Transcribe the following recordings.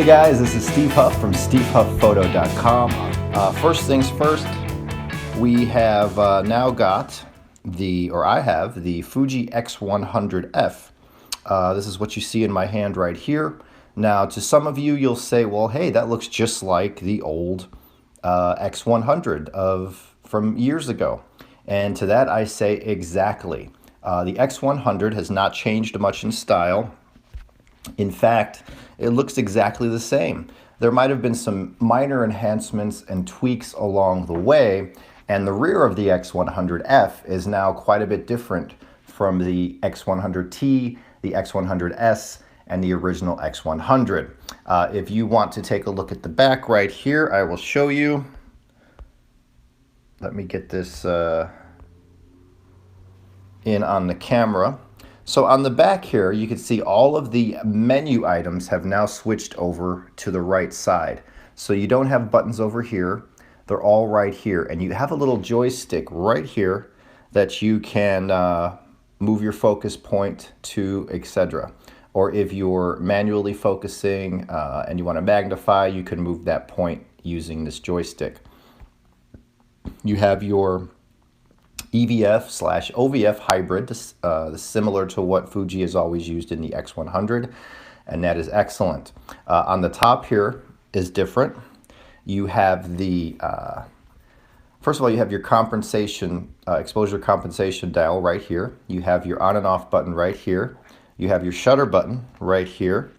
Hey guys, this is Steve Huff from SteveHuffPhoto.com. First things first, we have now got I have the Fuji X100F. This is what you see in my hand right here. Now, to some of you, you'll say, well, hey, that looks just like the old X100 from years ago. And to that, I say exactly. The X100 has not changed much in style. In fact, it looks exactly the same. There might have been some minor enhancements and tweaks along the way, and the rear of the X100F is now quite a bit different from the X100T, the X100S, and the original X100. If you want to take a look at the back right here, I will show you. Let me get this in on the camera. So on the back here, you can see all of the menu items have now switched over to the right side. So you don't have buttons over here. They're all right here. And you have a little joystick right here that you can move your focus point to, etc. Or if you're manually focusing and you want to magnify, you can move that point using this joystick. You have your EVF/OVF hybrid, similar to what Fuji has always used in the X100, and that is excellent. On the top here is different. You have the, first of all, you have your compensation, exposure compensation dial right here. You have your on and off button right here. You have your shutter button right here.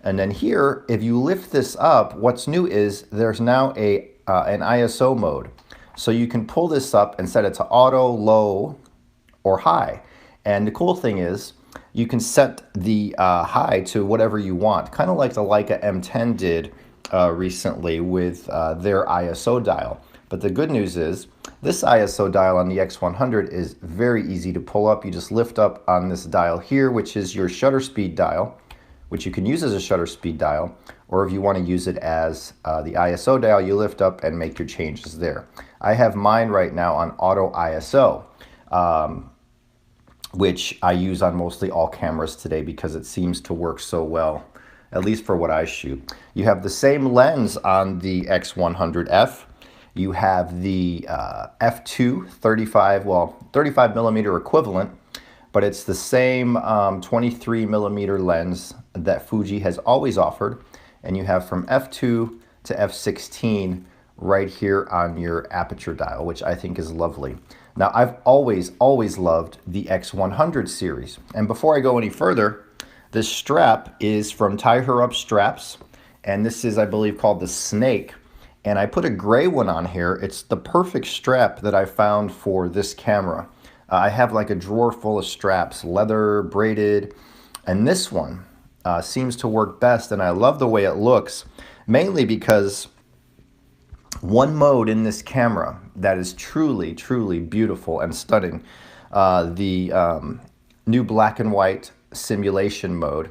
And then here, if you lift this up, what's new is there's now an ISO mode. So you can pull this up and set it to auto, low, or high. And the cool thing is you can set the high to whatever you want, kind of like the Leica M10 did recently with their ISO dial. But the good news is this ISO dial on the X100 is very easy to pull up. You just lift up on this dial here, which is your shutter speed dial, which you can use as a shutter speed dial, or if you want to use it as the ISO dial, you lift up and make your changes there. I have mine right now on auto ISO, which I use on mostly all cameras today because it seems to work so well, at least for what I shoot. You have the same lens on the X100F. You have the f2 35 millimeter equivalent, but it's the same 23 millimeter lens that Fuji has always offered. And you have from f2 to f16 right here on your aperture dial, which I think is lovely. Now, I've always loved the X100 series. And before I go any further, this strap is from Tie Her Up Straps. And this is, I believe, called the Snake. And I put a gray one on here. It's the perfect strap that I found for this camera. I have like a drawer full of straps, leather, braided, and this one seems to work best, and I love the way it looks, mainly because one mode in this camera that is truly beautiful and stunning, the new black and white simulation mode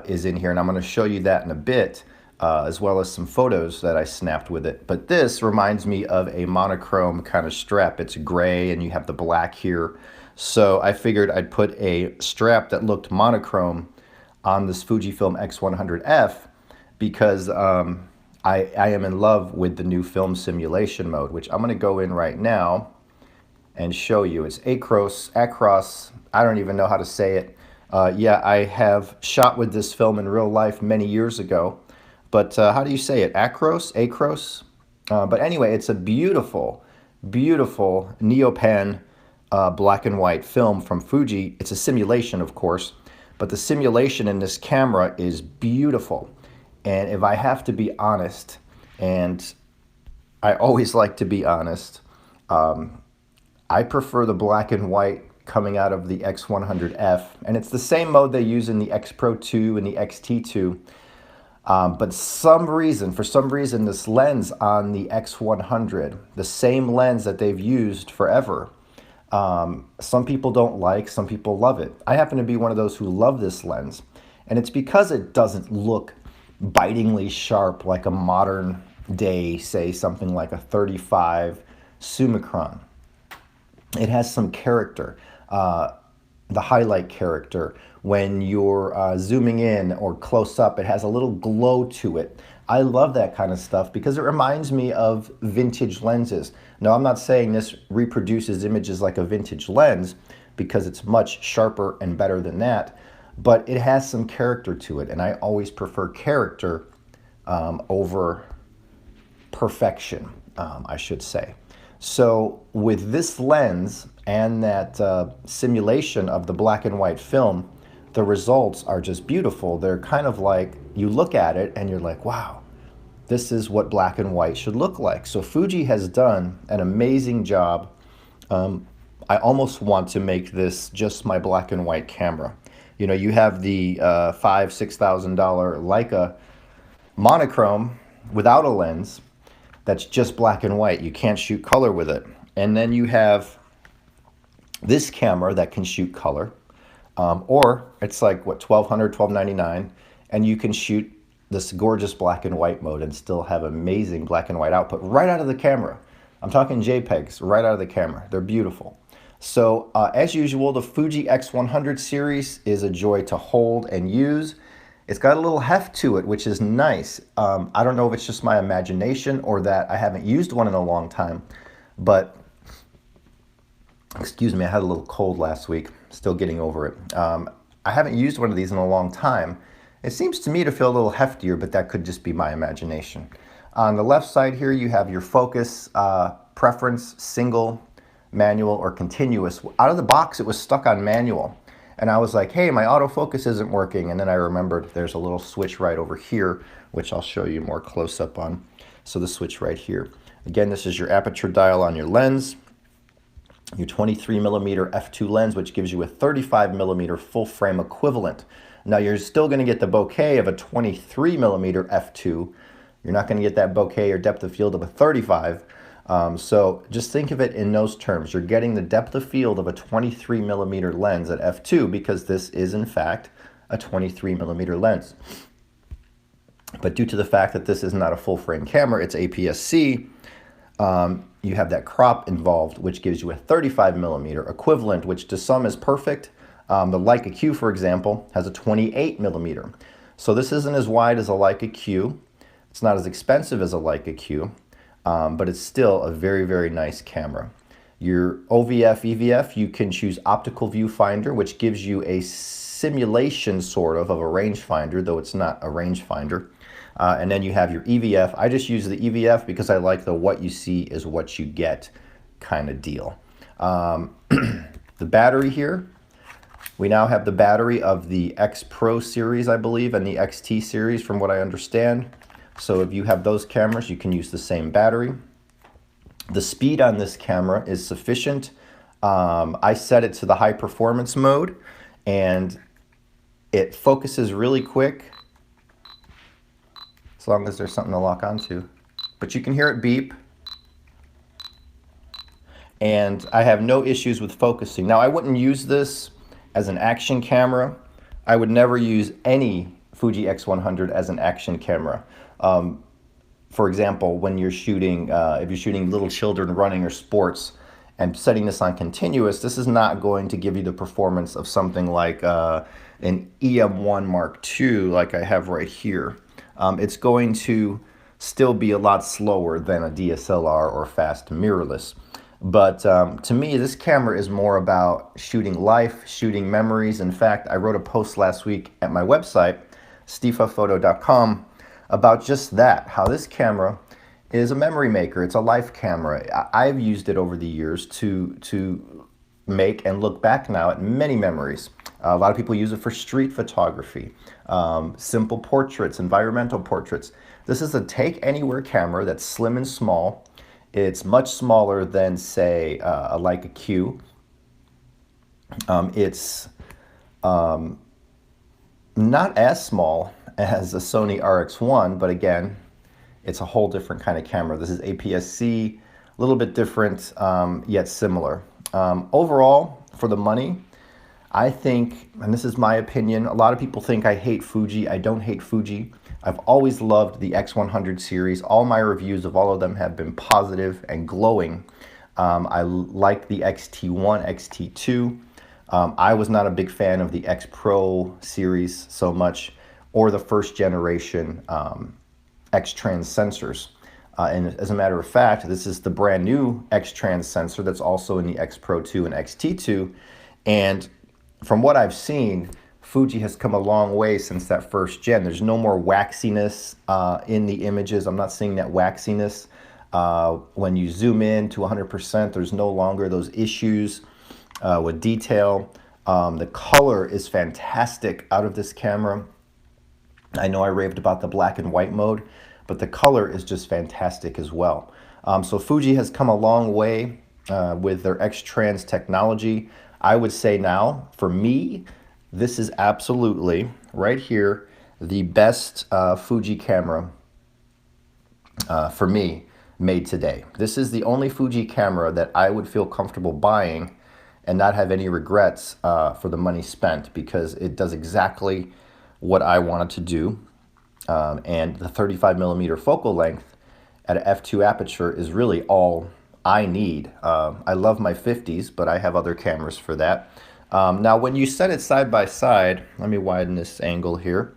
is in here, and I'm going to show you that in a bit, as well as some photos that I snapped with it. But this reminds me of a monochrome kind of strap. It's gray and you have the black here, so I figured I'd put a strap that looked monochrome on this Fujifilm X100F because I am in love with the new film simulation mode, which I'm going to go in right now and show you. It's Acros, I don't even know how to say it. Yeah, I have shot with this film in real life many years ago, but how do you say it? Acros? But anyway, it's a beautiful neopan black and white film from Fuji. It's a simulation, of course, but the simulation in this camera is beautiful. And if I have to be honest, and I always like to be honest, I prefer the black and white coming out of the X100F. And it's the same mode they use in the X Pro 2 and the XT2. But for some reason, this lens on the X100, the same lens that they've used forever, some people don't like, some people love it. I happen to be one of those who love this lens, and it's because it doesn't look bitingly sharp like a modern day, say something like a 35 Summicron. It has some character. the highlight character. When you're zooming in or close up, it has a little glow to it. I love that kind of stuff because it reminds me of vintage lenses. Now, I'm not saying this reproduces images like a vintage lens because it's much sharper and better than that, but it has some character to it, and I always prefer character over perfection, I should say. So with this lens and that simulation of the black and white film, the results are just beautiful. They're kind of like, you look at it and you're like, wow, this is what black and white should look like. So Fuji has done an amazing job. I almost want to make this just my black and white camera. You know, you have the $5,000–6,000 Leica monochrome without a lens that's just black and white. You can't shoot color with it. And then you have this camera that can shoot color, or it's like what, $1,200, $1,299, and you can shoot this gorgeous black and white mode and still have amazing black and white output right out of the camera. I'm talking JPEGs right out of the camera. They're beautiful. So as usual, the Fuji X100 series is a joy to hold and use. It's got a little heft to it, which is nice. I don't know if it's just my imagination or that I haven't used one in a long time, but excuse me, I had a little cold last week, still getting over it. I haven't used one of these in a long time. It seems to me to feel a little heftier, but that could just be my imagination. On the left side here, you have your focus preference, single, manual, or continuous. Out of the box, it was stuck on manual. And I was like, hey, my autofocus isn't working. And then I remembered there's a little switch right over here, which I'll show you more close up on. So the switch right here. Again, this is your aperture dial on your lens, your 23mm f2 lens, which gives you a 35mm full frame equivalent. Now you're still going to get the bokeh of a 23mm f2. You're not going to get that bokeh or depth of field of a 35. So just think of it in those terms. You're getting the depth of field of a 23mm lens at f2 because this is in fact a 23mm lens. But due to the fact that this is not a full frame camera, it's APS-C, you have that crop involved, which gives you a 35mm equivalent, which to some is perfect. The Leica Q, for example, has a 28mm. So this isn't as wide as a Leica Q. It's not as expensive as a Leica Q. But it's still a very, very nice camera. Your OVF, EVF, you can choose optical viewfinder, which gives you a simulation sort of a rangefinder, though it's not a rangefinder. And then you have your EVF. I just use the EVF because I like the what you see is what you get kind of deal. The battery here, we now have the battery of the X Pro series, I believe, and the XT series from what I understand. So if you have those cameras, you can use the same battery. The speed on this camera is sufficient. I set it to the high performance mode and it focuses really quick as long as there's something to lock onto. But you can hear it beep. And I have no issues with focusing. Now I wouldn't use this as an action camera. I would never use any Fuji X100 as an action camera. For example, when you're shooting, if you're shooting little children running or sports and setting this on continuous, this is not going to give you the performance of something like an EM1 Mark II like I have right here. It's going to still be a lot slower than a DSLR or fast mirrorless. But to me, this camera is more about shooting life, shooting memories. In fact, I wrote a post last week at my website, SteveHuffPhoto.com, about just that, how this camera is a memory maker. It's a life camera. I've used it over the years to make and look back now at many memories. A lot of people use it for street photography, simple portraits, environmental portraits. This is a take anywhere camera that's slim and small. It's much smaller than, say, a Leica Q. It's not as small as a Sony RX1, but again, it's a whole different kind of camera. This is APS-C, a little bit different, yet similar. Overall, for the money, I think, and this is my opinion, a lot of people think I hate Fuji. I don't hate Fuji. I've always loved the X100 series. All my reviews of all of them have been positive and glowing. I like the XT1, XT2. I was not a big fan of the X Pro series so much, or the first generation X-Trans sensors. And as a matter of fact, this is the brand new X-Trans sensor that's also in the X Pro 2 and XT2. And from what I've seen, Fuji has come a long way since that first gen. There's no more waxiness in the images. I'm not seeing that waxiness. When you zoom in to 100%, there's no longer those issues with detail. The color is fantastic out of this camera. I know I raved about the black and white mode, but the color is just fantastic as well. So Fuji has come a long way with their X-Trans technology. I would say now, for me, this is absolutely, right here, the best Fuji camera for me made today. This is the only Fuji camera that I would feel comfortable buying and not have any regrets for the money spent, because it does exactly what I wanted to do. And the 35mm focal length at an f2 aperture is really all I need. I love my 50s, but I have other cameras for that. Now, when you set it side by side, let me widen this angle here.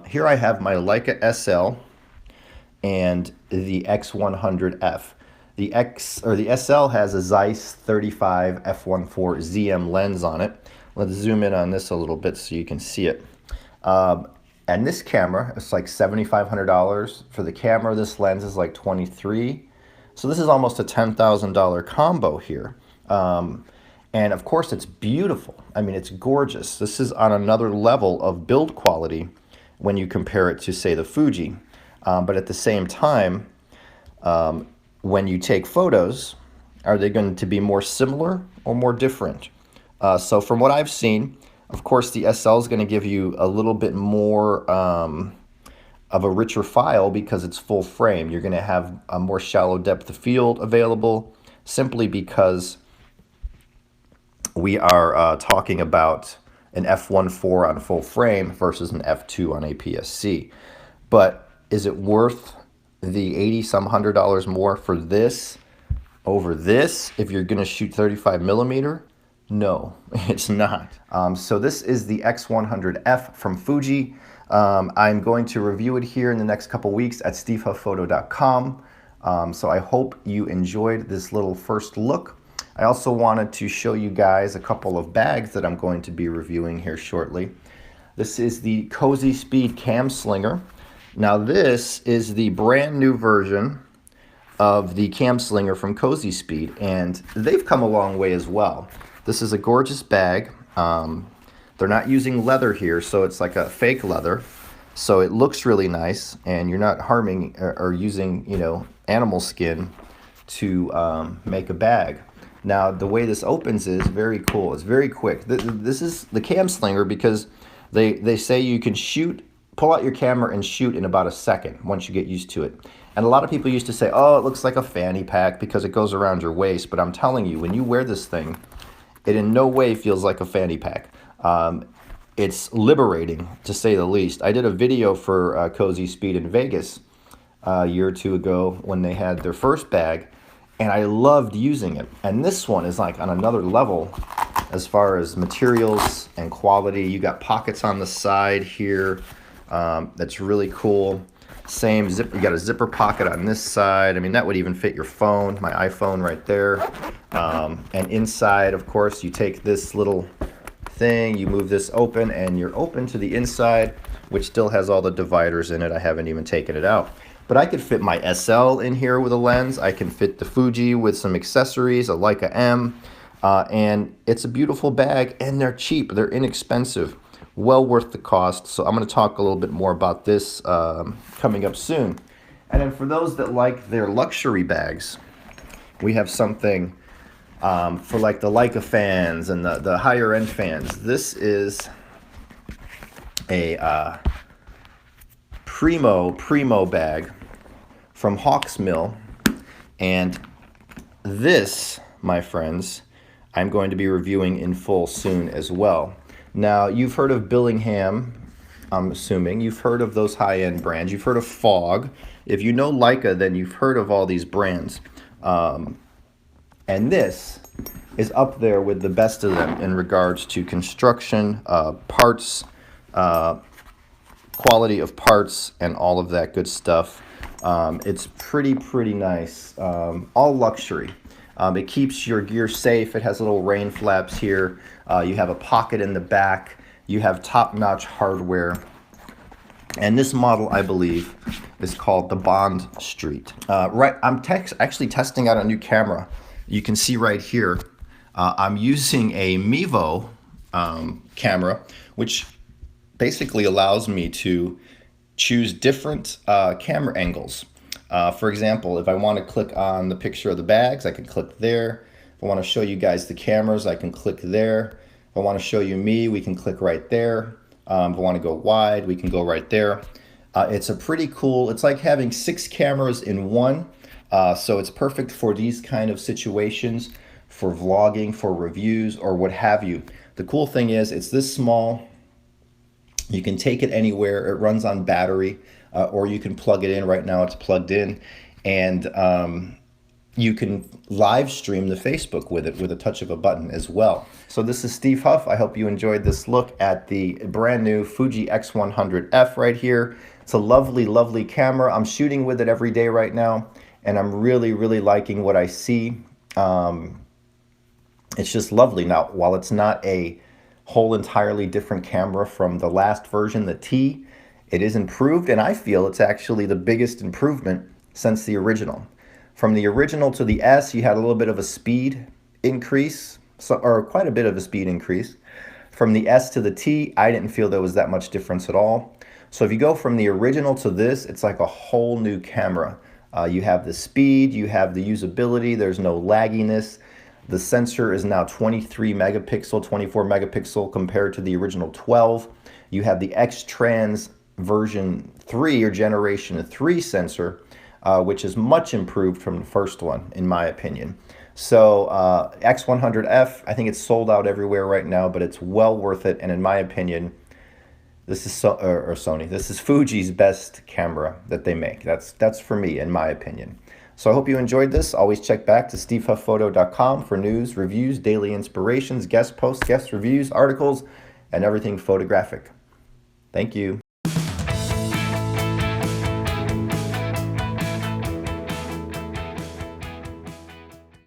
Here I have my Leica SL and the X100F. The SL has a Zeiss 35 f1.4 ZM lens on it. Let's zoom in on this a little bit so you can see it. And this camera, it's like $7,500 for the camera. This lens is like $23,000. So this is almost a $10,000 combo here. And of course it's beautiful. I mean, it's gorgeous. This is on another level of build quality when you compare it to, say, the Fuji. But at the same time, when you take photos, are they going to be more similar or more different? So from what I've seen, of course, the SL is going to give you a little bit more of a richer file because it's full frame. You're going to have a more shallow depth of field available, simply because we are talking about an f1.4 on full frame versus an f2 on APS-C. But is it worth the $80-some more for this over this if you're going to shoot 35mm? No, it's not. So this is the X100F from Fuji. I'm going to review it here in the next couple weeks at SteveHuffPhoto.com. So I hope you enjoyed this little first look. I also wanted to show you guys a couple of bags that I'm going to be reviewing here shortly. This is the Cozy Speed Cam Slinger. Now this is the brand new version of the Cam Slinger from Cozy Speed, and they've come a long way as well. This is a gorgeous bag. They're not using leather here, so it's like a fake leather. So it looks really nice, and you're not harming or using, you know, animal skin to make a bag. Now, the way this opens is very cool. It's very quick. This is the Cam Slinger because they say you can pull out your camera and shoot in about a second once you get used to it. And a lot of people used to say, oh, it looks like a fanny pack because it goes around your waist. But I'm telling you, when you wear this thing, it in no way feels like a fanny pack. It's liberating, to say the least. I did a video for Cozy Speed in Vegas a year or two ago when they had their first bag, and I loved using it. And this one is like on another level as far as materials and quality. You got pockets on the side here. That's really cool. Same zip. You got a zipper pocket on this side. I mean, that would even fit your phone, my iPhone right there. And inside, of course, you take this little thing, you move this open, and you're open to the inside, which still has all the dividers in it. I haven't even taken it out. But I could fit my SL in here with a lens. I can fit the Fuji with some accessories, a Leica M. And it's a beautiful bag, and they're cheap. They're inexpensive. Well worth the cost. So I'm going to talk a little bit more about this coming up soon. And then for those that like their luxury bags, we have something for like the Leica fans and the higher end fans. This is a primo bag from Hawks Mill, and this, my friends, I'm going to be reviewing in full soon as well. Now, you've heard of Billingham, I'm assuming. You've heard of those high-end brands. You've heard of Fog. If you know Leica, then you've heard of all these brands. And And this is up there with the best of them in regards to construction, parts, quality of parts, and all of that good stuff. It's pretty nice. All luxury. It keeps your gear safe. It has little rain flaps here. You have a pocket in the back. You have top-notch hardware. And this model, I believe, is called the Bond Street. Right, I'm actually testing out a new camera. You can see right here, I'm using a MEVO camera, which basically allows me to choose different camera angles. For example, if I want to click on the picture of the bags, I can click there. If I want to show you guys the cameras, I can click there. If I want to show you me, we can click right there. If I want to go wide, we can go right there. It's a pretty cool, it's like having 6 cameras in one. So it's perfect for these kind of situations, for vlogging, for reviews, or what have you. The cool thing is it's this small. You can take it anywhere. It runs on battery, or you can plug it in. Right now it's plugged in, and you can live stream the Facebook with it with a touch of a button as well. So this is Steve Huff. I hope you enjoyed this look at the brand new Fuji X100F right here. It's a lovely camera. I'm shooting with it every day right now, and I'm really liking what I see. It's just lovely. Now, while it's not a whole entirely different camera from the last version, the T, it is improved, and I feel it's actually the biggest improvement since the original. From the original to the S, you had a little bit of a speed increase, or quite a bit of a speed increase. From the S to the T, I didn't feel there was that much difference at all. So if you go from the original to this, it's like a whole new camera. You have the speed, you have the usability, there's no lagginess. The sensor is now 23 megapixel, 24 megapixel compared to the original 12. You have the X-Trans version 3 or generation 3 sensor, which is much improved from the first one, in my opinion. So X100F, I think it's sold out everywhere right now, but it's well worth it. And in my opinion, this is Sony. This is Fuji's best camera that they make. That's for me, in my opinion. So I hope you enjoyed this. Always check back to SteveHuffPhoto.com for news, reviews, daily inspirations, guest posts, guest reviews, articles, and everything photographic. Thank you.